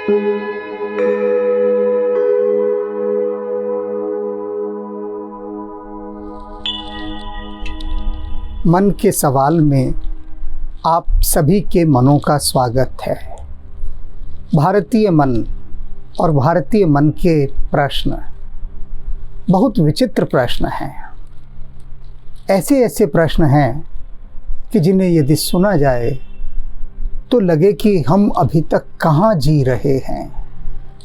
मन के सवाल में आप सभी के मनों का स्वागत है। भारतीय मन और भारतीय मन के प्रश्न बहुत विचित्र प्रश्न हैं। ऐसे ऐसे प्रश्न हैं कि जिन्हें यदि सुना जाए तो लगे कि हम अभी तक कहाँ जी रहे हैं,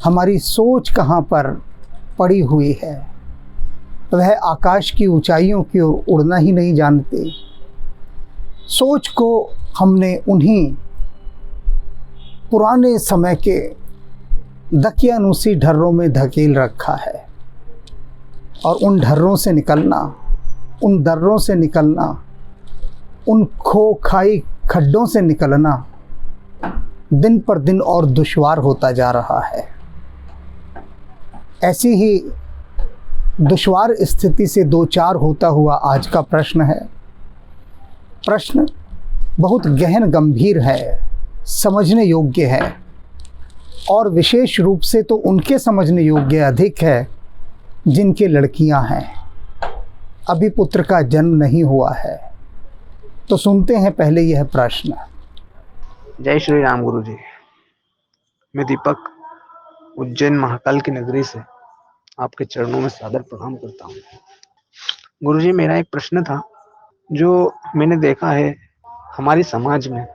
हमारी सोच कहाँ पर पड़ी हुई है। वह आकाश की ऊंचाइयों की ओर उड़ना ही नहीं जानते। सोच को हमने उन्हीं पुराने समय के दकियानूसी ढर्रों में धकेल रखा है और उन ढर्रों से निकलना, उन दर्रों से निकलना, उन खाई खड्डों से निकलना दिन पर दिन और दुश्वार होता जा रहा है। ऐसी ही दुश्वार स्थिति से दो चार होता हुआ आज का प्रश्न है। प्रश्न बहुत गहन गंभीर है, समझने योग्य है और विशेष रूप से तो उनके समझने योग्य अधिक है जिनके लड़कियां हैं, अभी पुत्र का जन्म नहीं हुआ है। तो सुनते हैं पहले यह प्रश्न। जय श्री राम गुरु जी। मैं दीपक उज्जैन महाकाल की नगरी से आपके चरणों में सादर प्रणाम करता हूँ। गुरु जी, मेरा एक प्रश्न था जो मैंने देखा है हमारी समाज में,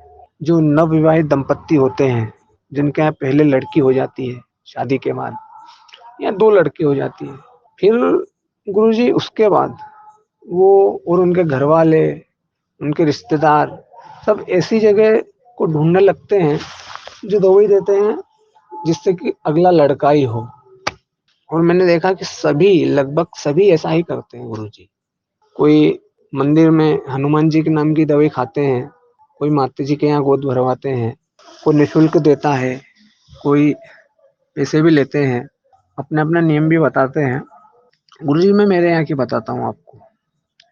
जो नवविवाहित दंपत्ति होते हैं जिनके यहाँ पहले लड़की हो जाती है शादी के बाद, या दो लड़की हो जाती है, फिर गुरुजी उसके बाद वो और उनके घर वाले, उनके रिश्तेदार सब ऐसी जगह को ढूंढने लगते हैं जो दवाई देते हैं जिससे कि अगला लड़का ही हो। और मैंने देखा कि सभी, लगभग सभी ऐसा ही करते हैं गुरुजी। कोई मंदिर में हनुमान जी के नाम की दवाई खाते हैं, कोई माता जी के यहाँ गोद भरवाते हैं, कोई निःशुल्क देता है, कोई पैसे भी लेते हैं, अपने अपना नियम भी बताते हैं। गुरुजी, मैं मेरे यहाँ की बताता हूँ आपको।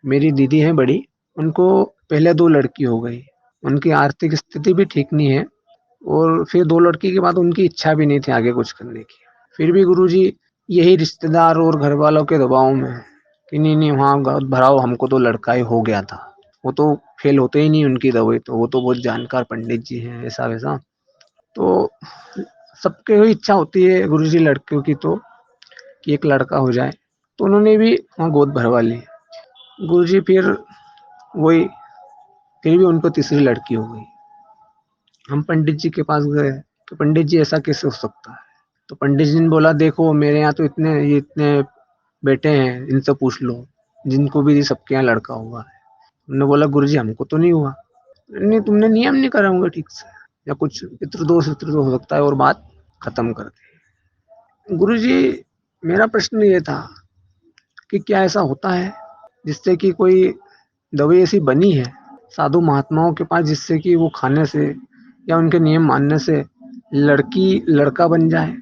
मेरी दीदी है बड़ी, उनको पहले दो लड़की हो गई, उनकी आर्थिक स्थिति भी ठीक नहीं है और फिर दो लड़की के बाद उनकी इच्छा भी नहीं थी आगे कुछ करने की। फिर भी गुरुजी यही रिश्तेदार और घर वालों के दबाव में कि नहीं वहाँ गोद भराओ, हमको तो लड़का ही हो गया था, वो तो फेल होते ही नहीं उनकी दवाई, तो वो तो बहुत जानकार पंडित जी हैं, ऐसा वैसा। तो सबके ही इच्छा होती है गुरुजी लड़कियों की तो कि एक लड़का हो जाए, तो उन्होंने भी वहाँ गोद भरवा ली। गुरुजी फिर भी उनको तीसरी लड़की हो गई। हम पंडित जी के पास गए कि पंडित जी ऐसा कैसे हो सकता है? तो पंडित जी ने बोला, देखो मेरे यहाँ तो इतने बेटे हैं, इनसे पूछ लो, जिनको भी सबके यहाँ लड़का हुआ है। उन्होंने बोला, गुरुजी हमको तो नहीं हुआ। नहीं, तुमने नियम नहीं करा होंगे ठीक से, या कुछ पितृदोष हो सकता है, और बात खत्म कर दी। गुरुजी, मेरा प्रश्न ये था कि क्या ऐसा होता है जिससे कि कोई दवाई ऐसी बनी है साधु महात्माओं के पास जिससे कि वो खाने से या उनके नियम मानने से लड़की लड़का बन जाए?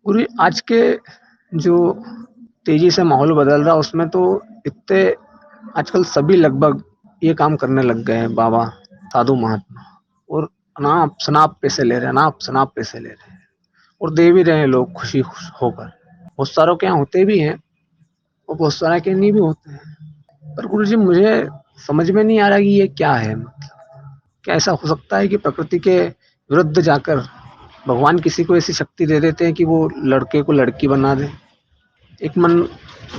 गुरु, आज के जो तेजी से माहौल बदल रहा उसमें तो इतने आजकल सभी लगभग ये काम करने लग गए हैं बाबा साधु महात्मा, और अनाप शनाप पैसे ले रहे हैं और दे भी रहे हैं लोग खुशी होकर। बहुत सारों के यहाँ होते भी हैं और बहुत सारे के नहीं भी होते हैं। पर गुरुजी, मुझे समझ में नहीं आ रहा कि ये क्या है। मतलब क्या ऐसा हो सकता है कि प्रकृति के विरुद्ध जाकर भगवान किसी को ऐसी शक्ति दे देते हैं कि वो लड़के को लड़की बना दे? एक मन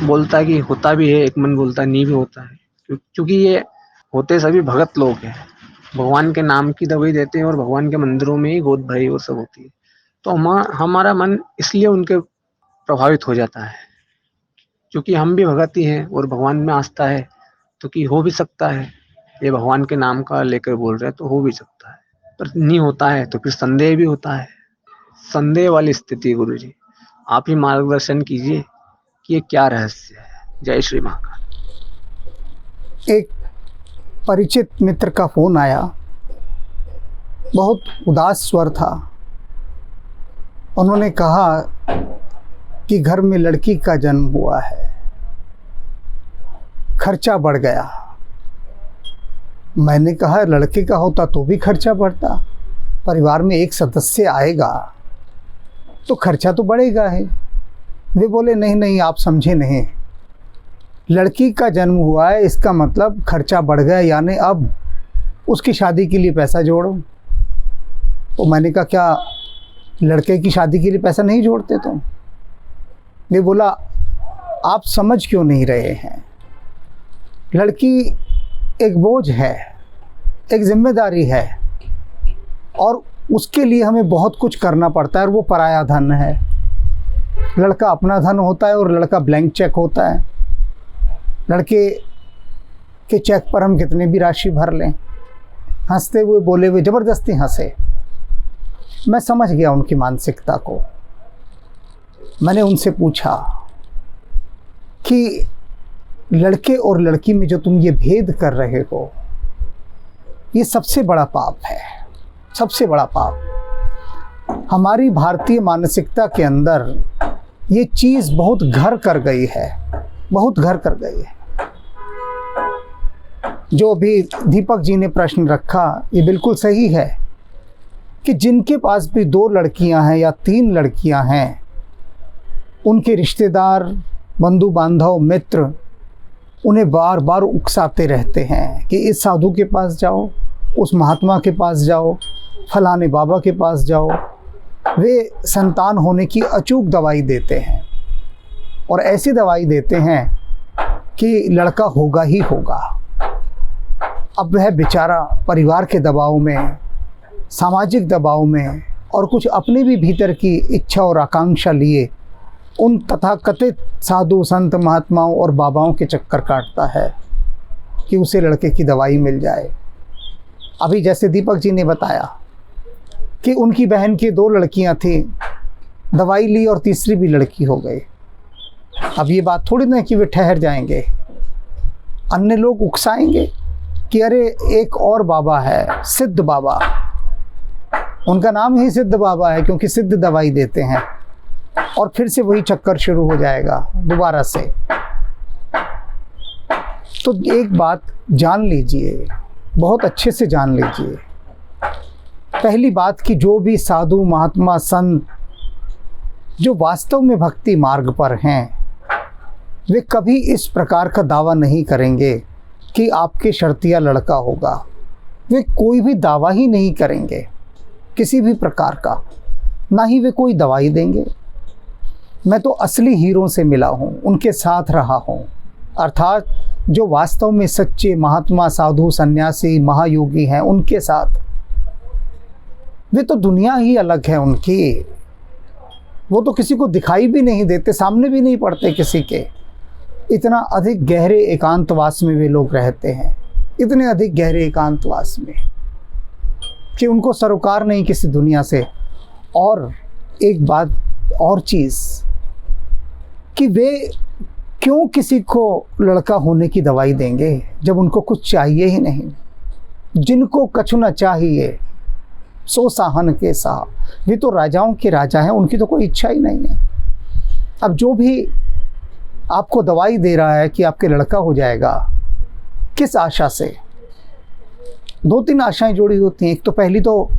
बोलता है कि होता भी है, एक मन बोलता है नहीं भी होता है, क्योंकि ये होते सभी भगत लोग हैं, भगवान के नाम की दवाई देते हैं और भगवान के मंदिरों में ही गोद भरी और सब होती है। तो हमारा मन इसलिए उनके प्रभावित हो जाता है, क्योंकि हम भी भगत ही हैं और भगवान में आस्था है, तो कि हो भी सकता है, ये भगवान के नाम का लेकर बोल रहे हैं तो हो भी सकता है। पर नहीं होता है तो फिर संदेह भी होता है। संदेह वाली स्थिति गुरुजी, आप ही मार्गदर्शन कीजिए कि ये क्या रहस्य है। जय श्री महाकाल। एक परिचित मित्र का फोन आया, बहुत उदास स्वर था। उन्होंने कहा कि घर में लड़की का जन्म हुआ है, खर्चा बढ़ गया। मैंने कहा, लड़के का होता तो भी खर्चा बढ़ता, परिवार में एक सदस्य आएगा तो खर्चा तो बढ़ेगा ही। वे बोले नहीं नहीं, आप समझे नहीं, लड़की का जन्म हुआ है इसका मतलब खर्चा बढ़ गया, यानी अब उसकी शादी के लिए पैसा जोड़ो। तो मैंने कहा क्या लड़के की शादी के लिए पैसा नहीं जोड़ते तुम? वे बोला आप समझ क्यों नहीं रहे हैं, लड़की एक बोझ है, एक जिम्मेदारी है, और उसके लिए हमें बहुत कुछ करना पड़ता है, और वो पराया धन है। लड़का अपना धन होता है और लड़का ब्लैंक चेक होता है। लड़के के चेक पर हम कितने भी राशि भर लें। हंसते हुए बोले, हुए ज़बरदस्ती हंसे। मैं समझ गया उनकी मानसिकता को। मैंने उनसे पूछा कि लड़के और लड़की में जो तुम ये भेद कर रहे हो, ये सबसे बड़ा पाप है, सबसे बड़ा पाप। हमारी भारतीय मानसिकता के अंदर ये चीज़ बहुत घर कर गई है, बहुत घर कर गई है। जो भी दीपक जी ने प्रश्न रखा ये बिल्कुल सही है कि जिनके पास भी 2 लड़कियां हैं या 3 लड़कियां हैं, उनके रिश्तेदार, बंधु बांधव, मित्र उन्हें बार बार उकसाते रहते हैं कि इस साधु के पास जाओ, उस महात्मा के पास जाओ, फलाने बाबा के पास जाओ। वे संतान होने की अचूक दवाई देते हैं, और ऐसी दवाई देते हैं कि लड़का होगा ही होगा। अब वह बेचारा परिवार के दबाव में, सामाजिक दबाव में, और कुछ अपने भी भीतर की इच्छा और आकांक्षा लिए उन तथाकथित साधु संत महात्माओं और बाबाओं के चक्कर काटता है कि उसे लड़के की दवाई मिल जाए। अभी जैसे दीपक जी ने बताया कि उनकी बहन की 2 लड़कियां थी, दवाई ली और तीसरी भी लड़की हो गई। अब ये बात थोड़ी ना कि वे ठहर जाएंगे, अन्य लोग उकसाएंगे कि अरे एक और बाबा है, सिद्ध बाबा, उनका नाम ही सिद्ध बाबा है क्योंकि सिद्ध दवाई देते हैं, और फिर से वही चक्कर शुरू हो जाएगा दोबारा से। तो एक बात जान लीजिए, बहुत अच्छे से जान लीजिए। पहली बात कि जो भी साधु महात्मा संत जो वास्तव में भक्ति मार्ग पर हैं, वे कभी इस प्रकार का दावा नहीं करेंगे कि आपके शर्तिया लड़का होगा। वे कोई भी दावा ही नहीं करेंगे किसी भी प्रकार का, ना ही वे कोई दवाई देंगे। मैं तो असली हीरों से मिला हूँ, उनके साथ रहा हूँ, अर्थात जो वास्तव में सच्चे महात्मा, साधु, सन्यासी, महायोगी हैं, उनके साथ। वे तो दुनिया ही अलग है उनकी, वो तो किसी को दिखाई भी नहीं देते, सामने भी नहीं पड़ते किसी के। इतना अधिक गहरे एकांतवास में वे लोग रहते हैं, इतने अधिक गहरे एकांतवास में कि उनको सरोकार नहीं किसी दुनिया से। और एक बात और चीज़ कि वे क्यों किसी को लड़का होने की दवाई देंगे जब उनको कुछ चाहिए ही नहीं। जिनको कछु न चाहिए सो साहन के साह, वे तो राजाओं के राजा हैं, उनकी तो कोई इच्छा ही नहीं है। अब जो भी आपको दवाई दे रहा है कि आपके लड़का हो जाएगा, किस आशा से? 2-3 आशाएं जुड़ी होती हैं। एक तो पहली तो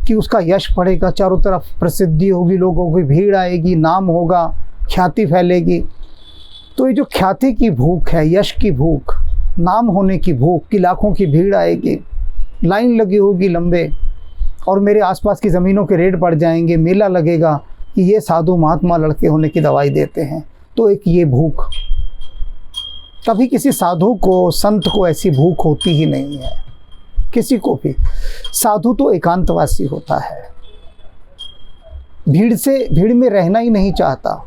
कि उसका यश बढ़ेगा, चारों तरफ प्रसिद्धि होगी, लोगों की भीड़ आएगी, नाम होगा, ख्याति फैलेगी। तो ये जो ख्याति की भूख है, यश की भूख, नाम होने की भूख कि लाखों की भीड़ आएगी, लाइन लगी होगी लंबे, और मेरे आसपास की ज़मीनों के रेट बढ़ जाएंगे, मेला लगेगा कि ये साधु महात्मा लड़के होने की दवाई देते हैं। तो एक ये भूख, कभी किसी साधु को, संत को ऐसी भूख होती ही नहीं है, किसी को भी। साधु तो एकांतवासी होता है, भीड़ में रहना ही नहीं चाहता।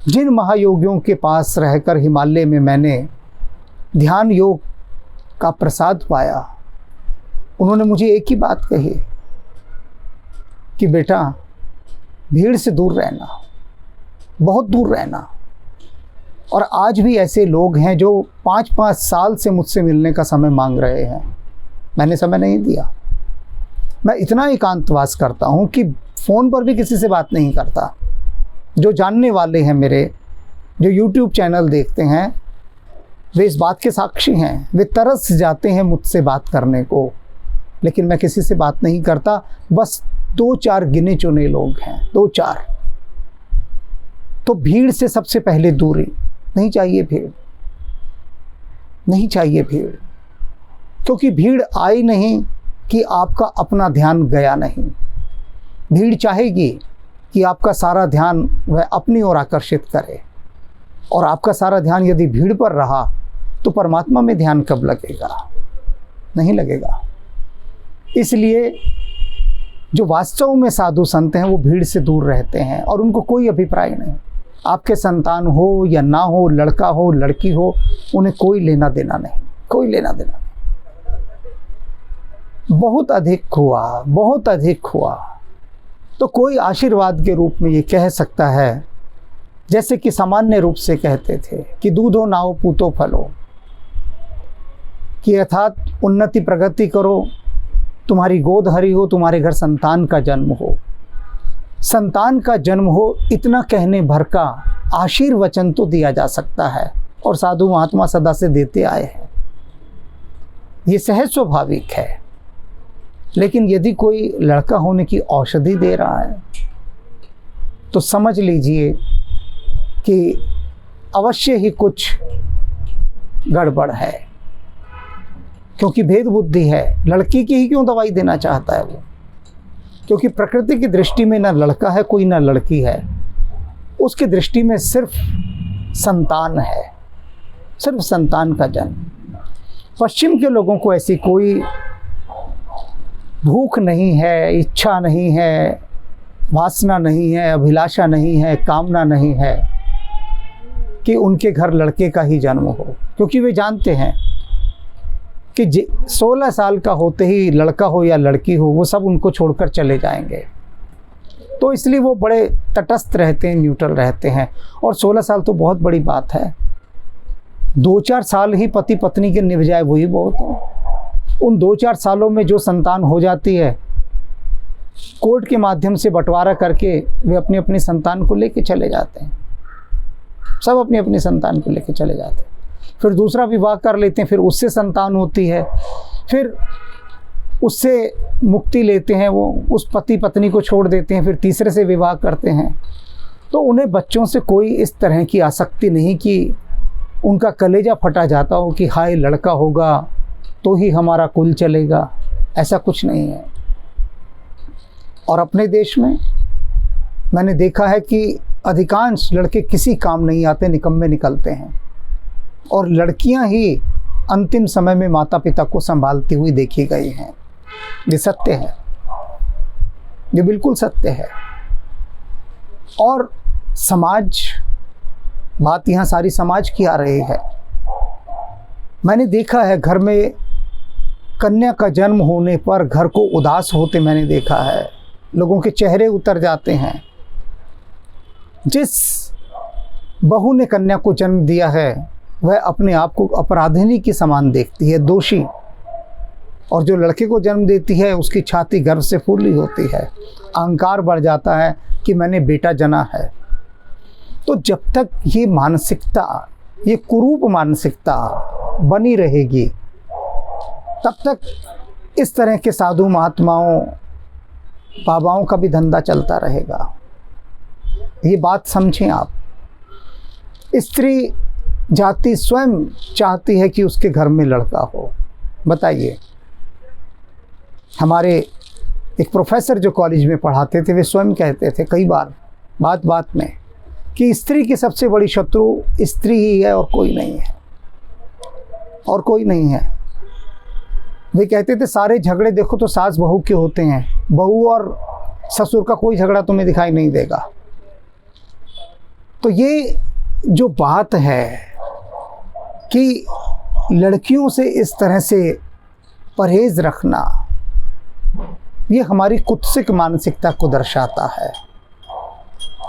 जिन महायोगियों के पास रहकर हिमालय में मैंने ध्यान योग का प्रसाद पाया, उन्होंने मुझे एक ही बात कही कि बेटा भीड़ से दूर रहना, बहुत दूर रहना। और आज भी ऐसे लोग हैं जो 5-5 साल से मुझसे मिलने का समय मांग रहे हैं, मैंने समय नहीं दिया। मैं इतना एकांतवास करता हूँ कि फ़ोन पर भी किसी से बात नहीं करता। जो जानने वाले हैं मेरे, जो YouTube चैनल देखते हैं, वे इस बात के साक्षी हैं। वे तरस जाते हैं मुझसे बात करने को, लेकिन मैं किसी से बात नहीं करता। बस 2-4 गिने चुने लोग हैं, 2-4। तो भीड़ से सबसे पहले दूरी। नहीं चाहिए भीड़, नहीं चाहिए भीड़, क्योंकि भीड़ आई नहीं कि आपका अपना ध्यान गया नहीं। भीड़ चाहेगी कि आपका सारा ध्यान वह अपनी ओर आकर्षित करे, और आपका सारा ध्यान यदि भीड़ पर रहा तो परमात्मा में ध्यान कब लगेगा? नहीं लगेगा। इसलिए जो वास्तव में साधु संत हैं वो भीड़ से दूर रहते हैं और उनको कोई अभिप्राय नहीं। आपके संतान हो या ना हो, लड़का हो लड़की हो, उन्हें कोई लेना देना नहीं, कोई लेना देना नहीं। बहुत अधिक हुआ, बहुत अधिक हुआ तो कोई आशीर्वाद के रूप में ये कह सकता है, जैसे कि सामान्य रूप से कहते थे कि दूधो नाओ पूतो फलो, कि अर्थात उन्नति प्रगति करो, तुम्हारी गोद हरी हो, तुम्हारे घर संतान का जन्म हो। संतान का जन्म हो, इतना कहने भर का आशीर्वचन तो दिया जा सकता है, और साधु महात्मा सदा से देते आए हैं। ये सहज स्वाभाविक है। लेकिन यदि कोई लड़का होने की औषधि दे रहा है तो समझ लीजिए कि अवश्य ही कुछ गड़बड़ है, क्योंकि भेद बुद्धि है। लड़की की ही क्यों दवाई देना चाहता है वो? क्योंकि प्रकृति की दृष्टि में ना लड़का है कोई, ना लड़की है। उसकी दृष्टि में सिर्फ संतान है, सिर्फ संतान का जन्म। पश्चिम के लोगों को ऐसी कोई भूख नहीं है, इच्छा नहीं है, वासना नहीं है, अभिलाषा नहीं है, कामना नहीं है कि उनके घर लड़के का ही जन्म हो, क्योंकि वे जानते हैं कि 16 साल का होते ही लड़का हो या लड़की हो, वो सब उनको छोड़कर चले जाएंगे। तो इसलिए वो बड़े तटस्थ रहते हैं, न्यूट्रल रहते हैं। और 16 साल तो बहुत बड़ी बात है। 2-4 साल ही पति पत्नी के निभ जाए वही बहुत है। उन 2-4 सालों में जो संतान हो जाती है, कोर्ट के माध्यम से बंटवारा करके वे अपनी अपनी संतान को लेके चले जाते हैं। सब अपनी अपनी संतान को लेके चले जाते हैं। फिर दूसरा विवाह कर लेते हैं, फिर उससे संतान होती है, फिर उससे मुक्ति लेते हैं, वो उस पति पत्नी को छोड़ देते हैं, फिर तीसरे से विवाह करते हैं। तो उन्हें बच्चों से कोई इस तरह की आसक्ति नहीं कि उनका कलेजा फटा जाता हो कि हाय लड़का होगा तो ही हमारा कुल चलेगा। ऐसा कुछ नहीं है। और अपने देश में मैंने देखा है कि अधिकांश लड़के किसी काम नहीं आते, निकम्मे निकलते हैं, और लड़कियां ही अंतिम समय में माता पिता को संभालती हुई देखी गई हैं। ये सत्य है, ये बिल्कुल सत्य है। और समाज, बात यहाँ सारी समाज की आ रही है। मैंने देखा है घर में कन्या का जन्म होने पर घर को उदास होते मैंने देखा है। लोगों के चेहरे उतर जाते हैं। जिस बहू ने कन्या को जन्म दिया है वह अपने आप को अपराधिनी के समान देखती है, दोषी। और जो लड़के को जन्म देती है उसकी छाती गर्व से फूली होती है, अहंकार बढ़ जाता है कि मैंने बेटा जना है। तो जब तक ये मानसिकता, ये कुरूप मानसिकता बनी रहेगी, तब तक इस तरह के साधु महात्माओं, बाबाओं का भी धंधा चलता रहेगा। ये बात समझें आप। स्त्री जाति स्वयं चाहती है कि उसके घर में लड़का हो। बताइए, हमारे एक प्रोफेसर जो कॉलेज में पढ़ाते थे, वे स्वयं कहते थे कई बार बात बात में कि स्त्री की सबसे बड़ी शत्रु स्त्री ही है और कोई नहीं है, और कोई नहीं है। वे कहते थे सारे झगड़े देखो तो सास बहू के होते हैं, बहू और ससुर का कोई झगड़ा तुम्हें दिखाई नहीं देगा। तो ये जो बात है कि लड़कियों से इस तरह से परहेज रखना, ये हमारी कुत्सिक मानसिकता को दर्शाता है।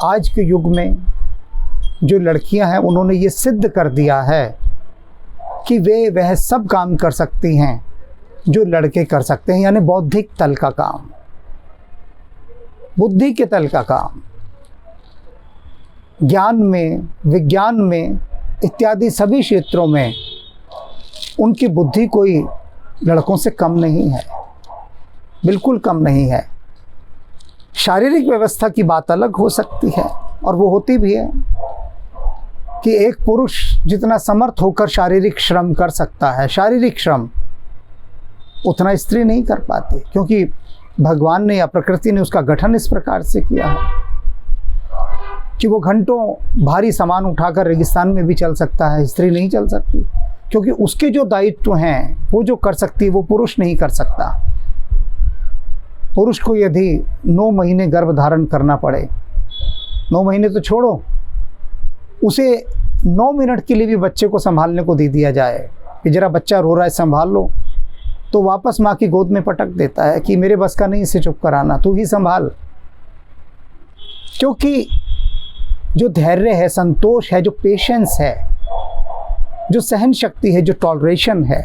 आज के युग में जो लड़कियां हैं उन्होंने ये सिद्ध कर दिया है कि वे वह सब काम कर सकती हैं जो लड़के कर सकते हैं, यानी बौद्धिक तल का काम, बुद्धि के तल का काम, ज्ञान में, विज्ञान में इत्यादि सभी क्षेत्रों में उनकी बुद्धि कोई लड़कों से कम नहीं है, बिल्कुल कम नहीं है। शारीरिक व्यवस्था की बात अलग हो सकती है, और वो होती भी है कि एक पुरुष जितना समर्थ होकर शारीरिक श्रम कर सकता है, शारीरिक श्रम, उतना स्त्री नहीं कर पाती, क्योंकि भगवान ने या प्रकृति ने उसका गठन इस प्रकार से किया है कि वो घंटों भारी सामान उठाकर रेगिस्तान में भी चल सकता है, स्त्री नहीं चल सकती, क्योंकि उसके जो दायित्व हैं वो जो कर सकती है वो पुरुष नहीं कर सकता। पुरुष को यदि 9 महीने गर्भ धारण करना पड़े, 9 महीने तो छोड़ो, उसे 9 मिनट के लिए भी बच्चे को संभालने को दे दिया जाए कि जरा बच्चा रो रहा है संभाल लो, तो वापस माँ की गोद में पटक देता है कि मेरे बस का नहीं, इसे चुप कराना, तू ही संभाल। क्योंकि जो धैर्य है, संतोष है, जो पेशेंस है, जो सहन शक्ति है, जो टॉलरेशन है,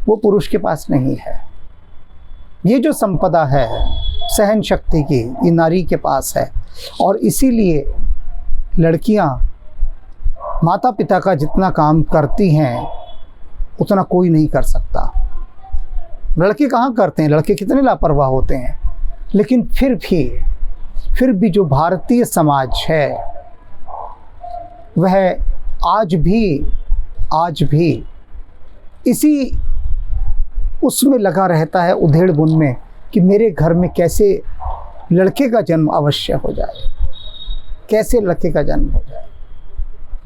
वो पुरुष के पास नहीं है। ये जो संपदा है सहन शक्ति की, ये नारी के पास है। और इसीलिए लड़कियां माता पिता का जितना काम करती हैं उतना कोई नहीं कर सकता। लड़के कहाँ करते हैं, लड़के कितने लापरवाह होते हैं। लेकिन फिर भी जो भारतीय समाज है वह आज भी इसी उसमें लगा रहता है, उधेड़ बुन में, कि मेरे घर में कैसे लड़के का जन्म अवश्य हो जाए, कैसे लड़के का जन्म हो जाए,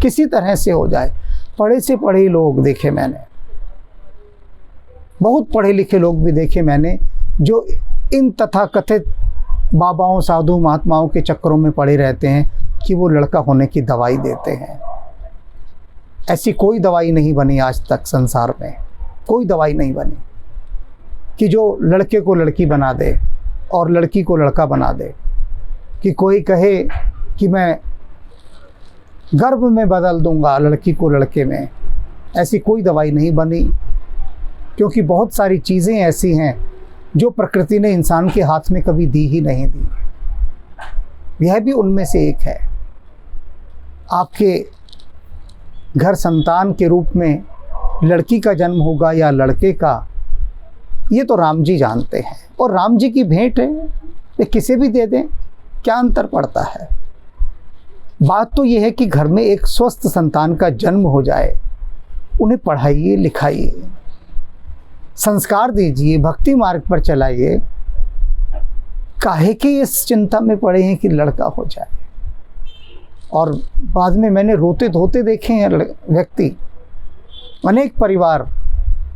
किसी तरह से हो जाए। पढ़े से पढ़े लोग देखे मैंने, बहुत पढ़े लिखे लोग भी देखे मैंने, जो इन तथाकथित बाबाओं, साधु, महात्माओं के चक्करों में पड़े रहते हैं कि वो लड़का होने की दवाई देते हैं। ऐसी कोई दवाई नहीं बनी आज तक संसार में, कोई दवाई नहीं बनी कि जो लड़के को लड़की बना दे और लड़की को लड़का बना दे, कि कोई कहे कि मैं गर्भ में बदल दूंगा लड़की को लड़के में। ऐसी कोई दवाई नहीं बनी, क्योंकि बहुत सारी चीज़ें ऐसी हैं जो प्रकृति ने इंसान के हाथ में कभी दी ही नहीं दी। यह भी उनमें से एक है। आपके घर संतान के रूप में लड़की का जन्म होगा या लड़के का, ये तो राम जी जानते हैं, और राम जी की भेंट है, ये किसे भी दे दें, क्या अंतर पड़ता है। बात तो ये है कि घर में एक स्वस्थ संतान का जन्म हो जाए, उन्हें पढ़ाइए, लिखाइए, संस्कार दीजिए, भक्ति मार्ग पर चलाइए। काहे के इस चिंता में पड़े हैं कि लड़का हो जाए। और बाद में मैंने रोते धोते देखे हैं व्यक्ति, अनेक परिवार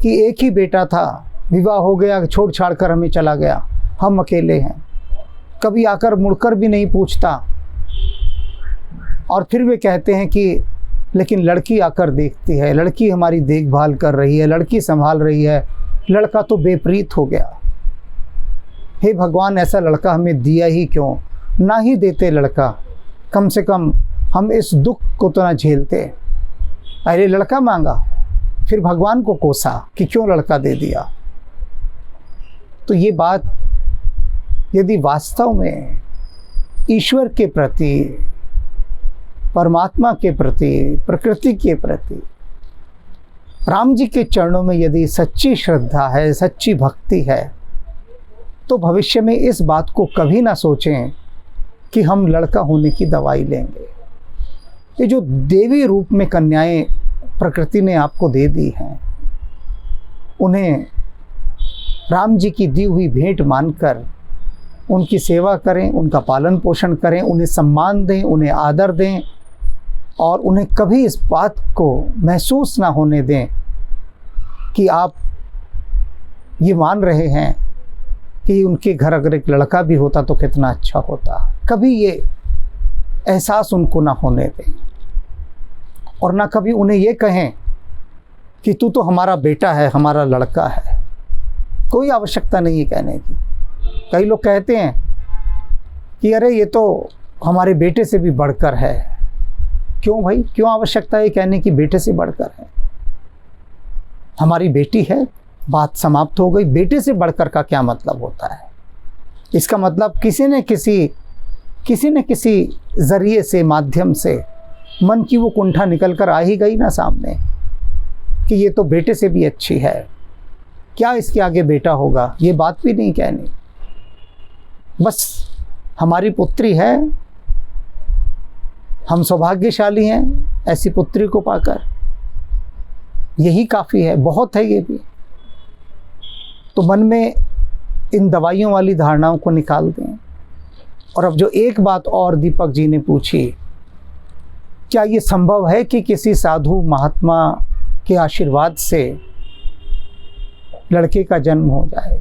कि एक ही बेटा था, विवाह हो गया, छोड़ छाड़ कर हमें चला गया, हम अकेले हैं, कभी आकर मुड़कर भी नहीं पूछता। और फिर वे कहते हैं कि लेकिन लड़की आकर देखती है, लड़की हमारी देखभाल कर रही है, लड़की संभाल रही है, लड़का तो बेप्रीत हो गया। हे भगवान, ऐसा लड़का हमें दिया ही क्यों? ना ही देते लड़का, कम से कम हम इस दुख को तो ना झेलते। अरे लड़का मांगा, फिर भगवान को कोसा कि क्यों लड़का दे दिया। तो ये बात यदि वास्तव में ईश्वर के प्रति, परमात्मा के प्रति, प्रकृति के प्रति, राम जी के चरणों में यदि सच्ची श्रद्धा है, सच्ची भक्ति है, तो भविष्य में इस बात को कभी ना सोचें कि हम लड़का होने की दवाई लेंगे। ये जो देवी रूप में कन्याएं प्रकृति ने आपको दे दी हैं, उन्हें राम जी की दी हुई भेंट मानकर उनकी सेवा करें, उनका पालन पोषण करें, उन्हें सम्मान दें, उन्हें आदर दें, और उन्हें कभी इस बात को महसूस ना होने दें कि आप ये मान रहे हैं कि उनके घर अगर एक लड़का भी होता तो कितना अच्छा होता। कभी ये एहसास उनको ना होने दें, और ना कभी उन्हें ये कहें कि तू तो हमारा बेटा है, हमारा लड़का है। कोई आवश्यकता नहीं है कहने की। कई लोग कहते हैं कि अरे ये तो हमारे बेटे से भी बढ़कर है। क्यों भाई, क्यों आवश्यकता है कहने की बेटे से बढ़कर है? हमारी बेटी है, बात समाप्त हो गई। बेटे से बढ़कर का क्या मतलब होता है? इसका मतलब किसी न किसी ज़रिए से, माध्यम से मन की वो कुंठा निकल कर आ ही गई ना सामने कि ये तो बेटे से भी अच्छी है, क्या इसके आगे बेटा होगा। ये बात भी नहीं कहनी, बस हमारी पुत्री है, हम सौभाग्यशाली हैं ऐसी पुत्री को पाकर, यही काफ़ी है, बहुत है ये भी। तो मन में इन दवाइयों वाली धारणाओं को निकाल दें। और अब जो एक बात और दीपक जी ने पूछी, क्या ये संभव है कि किसी साधु महात्मा के आशीर्वाद से लड़के का जन्म हो जाए?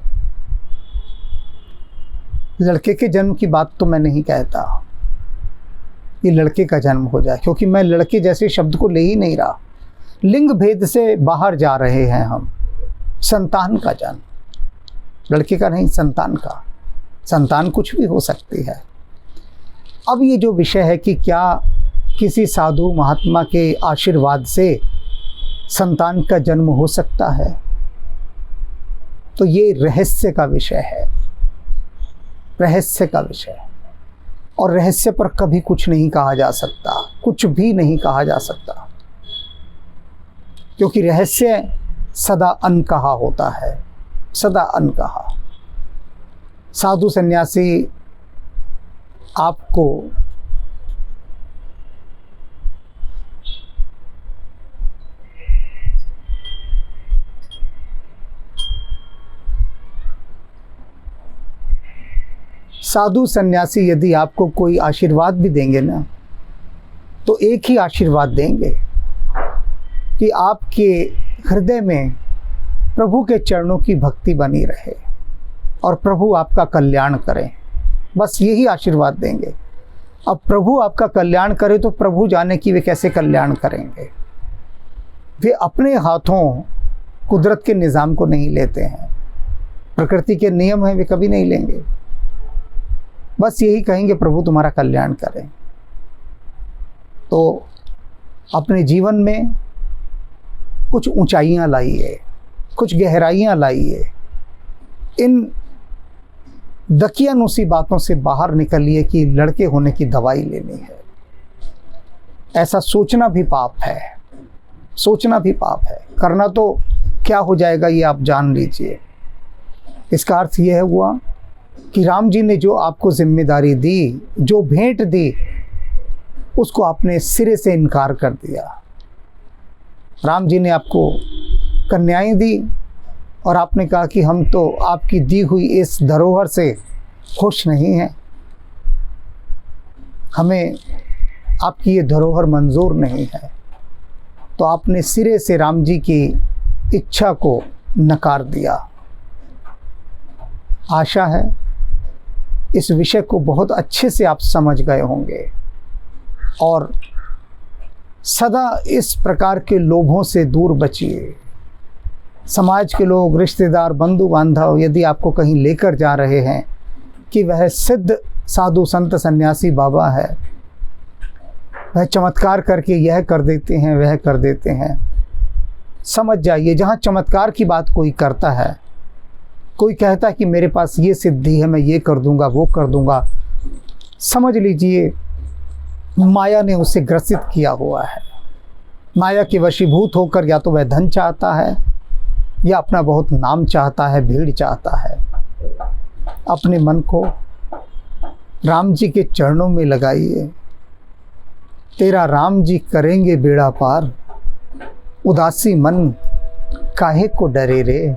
लड़के के जन्म की बात तो मैं नहीं कहता, ये लड़के का जन्म हो जाए, क्योंकि मैं लड़के जैसे शब्द को ले ही नहीं रहा। लिंग भेद से बाहर जा रहे हैं हम। संतान का जन्म, लड़के का नहीं, संतान का। संतान कुछ भी हो सकती है। अब ये जो विषय है कि क्या किसी साधु महात्मा के आशीर्वाद से संतान का जन्म हो सकता है, तो ये रहस्य का विषय है, रहस्य का विषय। और रहस्य पर कभी कुछ नहीं कहा जा सकता, कुछ भी नहीं कहा जा सकता, क्योंकि रहस्य सदा अनकहा होता है, सदा अनकहा। साधु सन्यासी आपको साधु सन्यासी यदि आपको कोई आशीर्वाद भी देंगे ना, तो एक ही आशीर्वाद देंगे कि आपके हृदय में प्रभु के चरणों की भक्ति बनी रहे और प्रभु आपका कल्याण करें। बस यही आशीर्वाद देंगे। अब प्रभु आपका कल्याण करे तो प्रभु जाने कि वे कैसे कल्याण करेंगे। वे अपने हाथों कुदरत के निज़ाम को नहीं लेते हैं, प्रकृति के नियम हैं, वे कभी नहीं लेंगे। बस यही कहेंगे प्रभु तुम्हारा कल्याण करें। तो अपने जीवन में कुछ ऊंचाइयां लाइए, कुछ गहराइयां लाइए। इन दकियानुसी बातों से बाहर निकलिए कि लड़के होने की दवाई लेनी है। ऐसा सोचना भी पाप है, सोचना भी पाप है। करना तो क्या हो जाएगा ये आप जान लीजिए। इसका अर्थ यह हुआ कि राम जी ने जो आपको जिम्मेदारी दी, जो भेंट दी, उसको आपने सिरे से इनकार कर दिया। राम जी ने आपको कन्याएं दी और आपने कहा कि हम तो आपकी दी हुई इस धरोहर से खुश नहीं हैं, हमें आपकी ये धरोहर मंजूर नहीं है। तो आपने सिरे से राम जी की इच्छा को नकार दिया। आशा है इस विषय को बहुत अच्छे से आप समझ गए होंगे और सदा इस प्रकार के लोभों से दूर बचिए। समाज के लोग, रिश्तेदार, बंधु बांधव यदि आपको कहीं लेकर जा रहे हैं कि वह सिद्ध साधु संत सन्यासी बाबा है, वह चमत्कार करके यह कर देते हैं, वह कर देते हैं, समझ जाइए जहाँ चमत्कार की बात कोई करता है, कोई कहता है कि मेरे पास ये सिद्धि है, मैं ये कर दूंगा, वो कर दूंगा, समझ लीजिए माया ने उसे ग्रसित किया हुआ है। माया के वशीभूत होकर या तो वह धन चाहता है या अपना बहुत नाम चाहता है, भीड़ चाहता है। अपने मन को राम जी के चरणों में लगाइए। तेरा राम जी करेंगे बेड़ा पार, उदासी मन काहे को डरे रे।